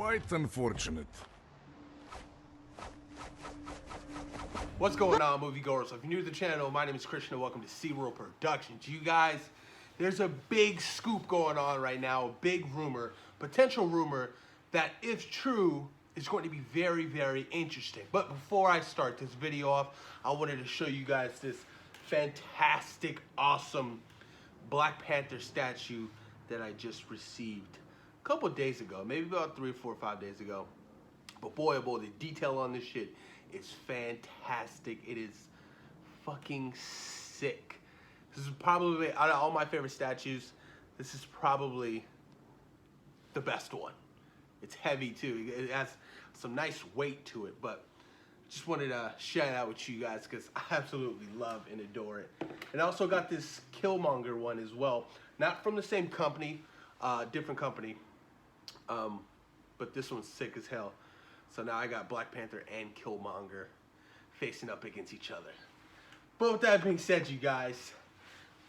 Quite unfortunate. What's going on, moviegoers? So if you're new to the channel, my name is Christian and welcome to SeaWorld Productions. You guys, there's a big scoop going on right now, a big rumor, potential rumor, that if true, is going to be very, very interesting. But before I start this video off, I wanted to show you guys this fantastic, awesome Black Panther statue that I just received a couple days ago, maybe about 3 or 4 or 5 days ago. But boy, oh boy, the detail on this shit is fantastic. It is fucking sick. This is probably, out of all my favorite statues, this is probably the best one. It's heavy too. It has some nice weight to it, but just wanted to share it out with you guys because I absolutely love and adore it. And I also got this Killmonger one as well. Not from the same company, different company, but this one's sick as hell. So now I got Black Panther and Killmonger facing up against each other. But with that being said, you guys,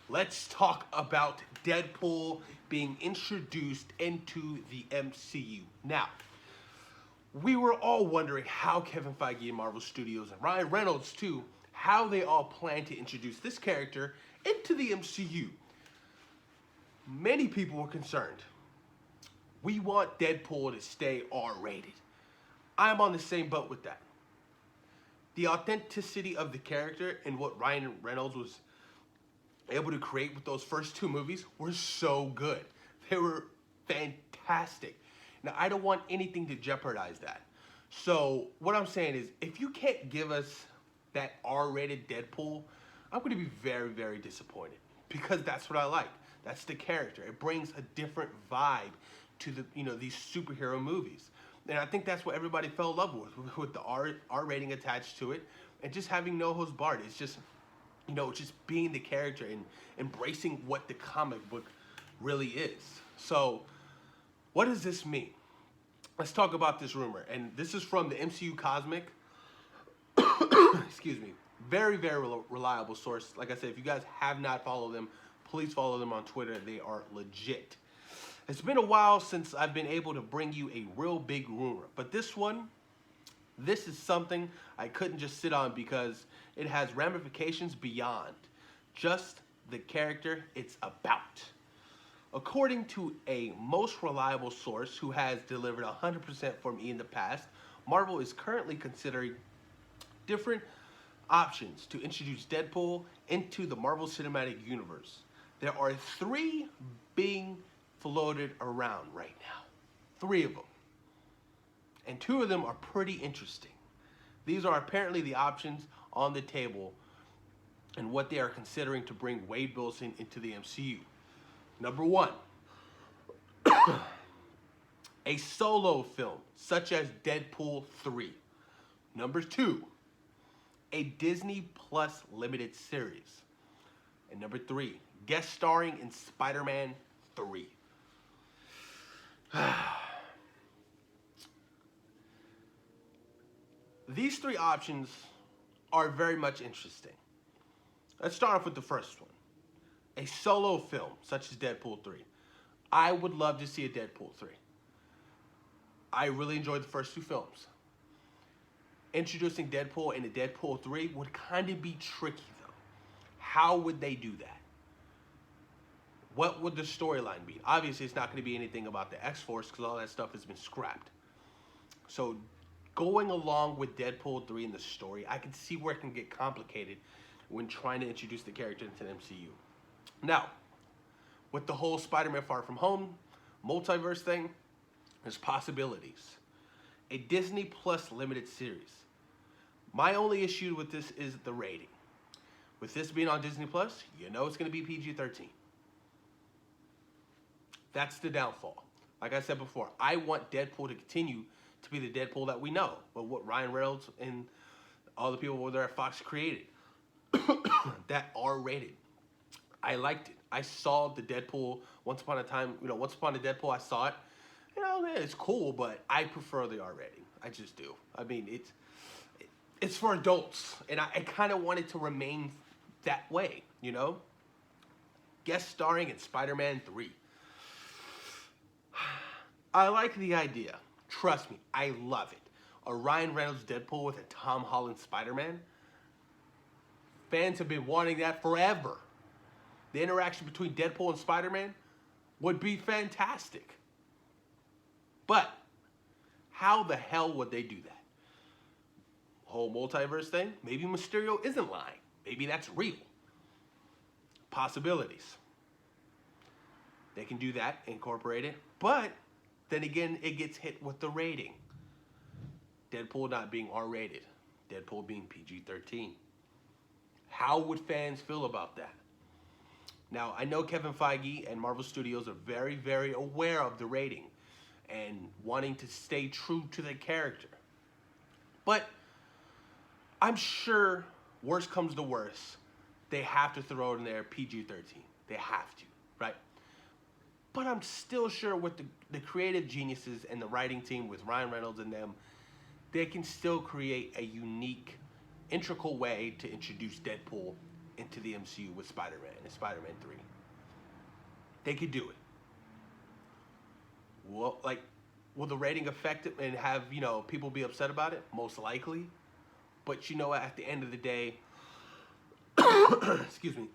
let's talk about Deadpool being introduced into the MCU. Now, we were all wondering how Kevin Feige and Marvel Studios and Ryan Reynolds too, how they all plan to introduce this character into the MCU. Many people were concerned. We want Deadpool to stay R-rated. I'm on the same boat with that. The authenticity of the character and what Ryan Reynolds was able to create with those first 2 movies were so good. They were fantastic. Now, I don't want anything to jeopardize that. So what I'm saying is, if you can't give us that R-rated Deadpool, I'm going to be very, very disappointed, because that's what I like. That's the character. It brings a different vibe to the, these superhero movies. And I think that's what everybody fell in love with the R rating attached to it, and just having no holds barred. It's just, just being the character and embracing what the comic book really is. So, what does this mean? Let's talk about this rumor. And this is from the MCU Cosmic. Excuse me. Very, very reliable source. Like I said, if you guys have not followed them, please follow them on Twitter. They are legit. It's been a while since I've been able to bring you a real big rumor. But this is something I couldn't just sit on, because it has ramifications beyond just the character it's about. According to a most reliable source who has delivered 100% for me in the past, Marvel is currently considering different options to introduce Deadpool into the Marvel Cinematic Universe. There are 3 being floated around right now. 3 of them. And 2 of them are pretty interesting. These are apparently the options on the table and what they are considering to bring Wade Wilson into the MCU. Number 1, a solo film such as Deadpool 3. Number 2, a Disney Plus limited series. And number 3, guest starring in Spider-Man 3. These 3 options are very much interesting. Let's start off with the first one. A solo film, such as Deadpool 3. I would love to see a Deadpool 3. I really enjoyed the first 2 films. Introducing Deadpool into Deadpool 3 would kind of be tricky, though. How would they do that? What would the storyline be? Obviously, it's not going to be anything about the X-Force, because all that stuff has been scrapped. So, going along with Deadpool 3 in the story, I can see where it can get complicated when trying to introduce the character into the MCU. Now, with the whole Spider-Man Far From Home multiverse thing, there's possibilities. A Disney Plus limited series. My only issue with this is the rating. With this being on Disney Plus, it's going to be PG-13. That's the downfall. Like I said before, I want Deadpool to continue to be the Deadpool that we know, but what Ryan Reynolds and all the people over there at Fox created, that R-rated. I liked it. I saw the Deadpool once upon a time. Once upon a Deadpool, I saw it. It's cool, but I prefer the R rating. I just do. I mean, it's for adults, and I kind of want it to remain that way. Guest starring in Spider-Man 3. I like the idea. Trust me, I love it. A Ryan Reynolds Deadpool with a Tom Holland Spider-Man. Fans have been wanting that forever. The interaction between Deadpool and Spider-Man would be fantastic. But how the hell would they do that? Whole multiverse thing? Maybe Mysterio isn't lying. Maybe that's real. Possibilities. They can do that, incorporate it. But then again, it gets hit with the rating. Deadpool not being R-rated. Deadpool being PG-13. How would fans feel about that? Now, I know Kevin Feige and Marvel Studios are very, very aware of the rating and wanting to stay true to the character. But I'm sure, worst comes to worst, they have to throw in there PG-13. They have to, right? But I'm still sure with the creative geniuses and the writing team with Ryan Reynolds and them, they can still create a unique, integral way to introduce Deadpool into the MCU with Spider-Man and Spider-Man 3. They could do it. Well, like, will the rating affect it and have, people be upset about it? Most likely. But at the end of the day, excuse me,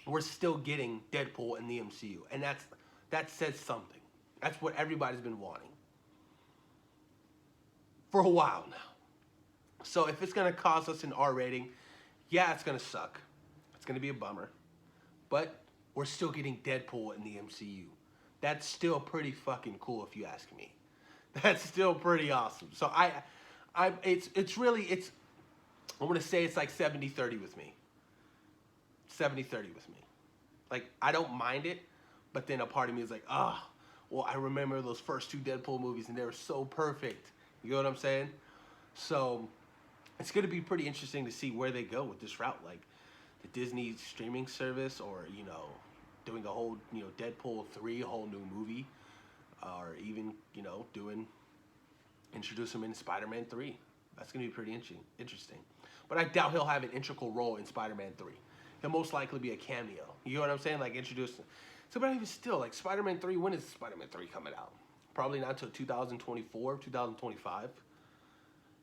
we're still getting Deadpool in the MCU. And that says something. That's what everybody's been wanting for a while now. So if it's going to cost us an R rating, yeah, it's going to suck. It's going to be a bummer. But we're still getting Deadpool in the MCU. That's still pretty fucking cool if you ask me. That's still pretty awesome. So I want to say it's like 70-30 with me. 70-30 with me. Like, I don't mind it, but then a part of me is like, well, I remember those first two Deadpool movies and they were so perfect. You know what I'm saying? So it's going to be pretty interesting to see where they go with this route. Like the Disney streaming service or, doing a whole, Deadpool 3, a whole new movie. Or even, introduce him in Spider-Man 3. That's going to be pretty interesting. But I doubt he'll have an integral role in Spider-Man 3. He'll most likely be a cameo. You know what I'm saying? Like, introduce him. So, but even still, like, Spider-Man 3, when is Spider-Man 3 coming out? Probably not until 2024, 2025.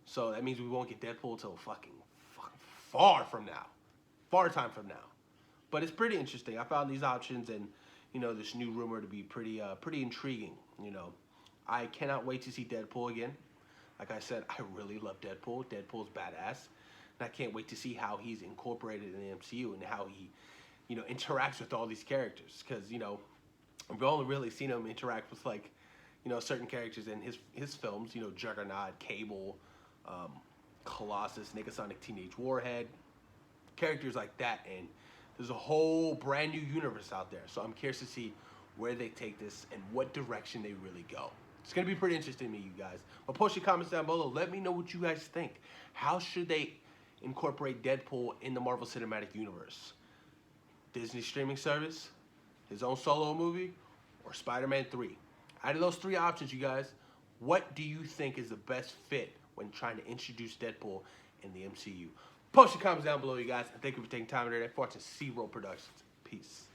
So that means we won't get Deadpool until fucking far from now. Far time from now. But it's pretty interesting. I found these options and, this new rumor to be pretty intriguing, I cannot wait to see Deadpool again. Like I said, I really love Deadpool. Deadpool's badass. And I can't wait to see how he's incorporated in the MCU and how he, interacts with all these characters. Because, I've only really seen him interact with, like, certain characters in his films. Juggernaut, Cable, Colossus, Negasonic Teenage Warhead. Characters like that. And there's a whole brand new universe out there. So I'm curious to see where they take this and what direction they really go. It's going to be pretty interesting to me, you guys. But post your comments down below. Let me know what you guys think. How should they incorporate Deadpool in the Marvel Cinematic Universe? Disney streaming service, his own solo movie, or Spider-Man 3? Out of those three options, you guys, what do you think is the best fit when trying to introduce Deadpool in the MCU? Post your comments down below, you guys. And thank you for taking time today for watching C-Roll Productions. Peace.